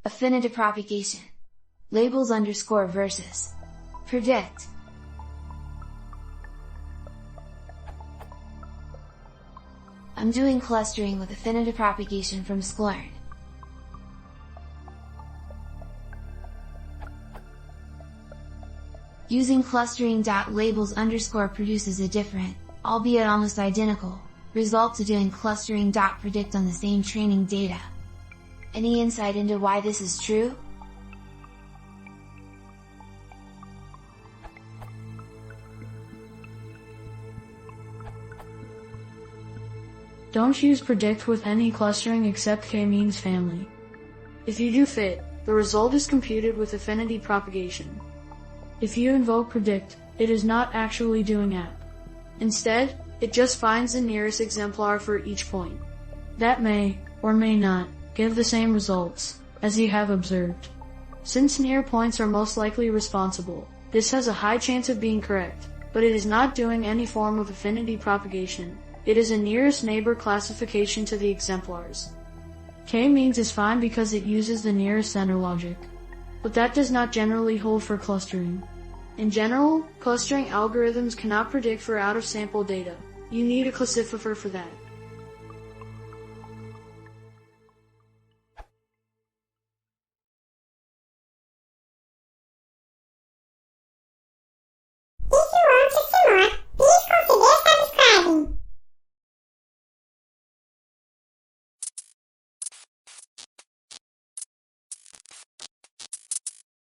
AffinityPropagation. Labels _ versus predict. I'm doing clustering with AffinityPropagation from scikitlearn. Using clustering.labels _ produces a different, albeit almost identical, result to doing clustering.predict on the same training data. Any insight into why this is true? Don't use predict with any clustering except k-means family. If you do fit, the result is computed with AffinityPropagation. If you invoke predict, it is not actually doing app. Instead, it just finds the nearest exemplar for each point. That may, or may not, give the same results, as you have observed. Since near points are most likely responsible, this has a high chance of being correct, but it is not doing any form of AffinityPropagation. It is a nearest neighbor classification to the exemplars. K-means is fine because it uses the nearest center logic. But that does not generally hold for clustering. In general, clustering algorithms cannot predict for out-of-sample data. You need a classifier for that.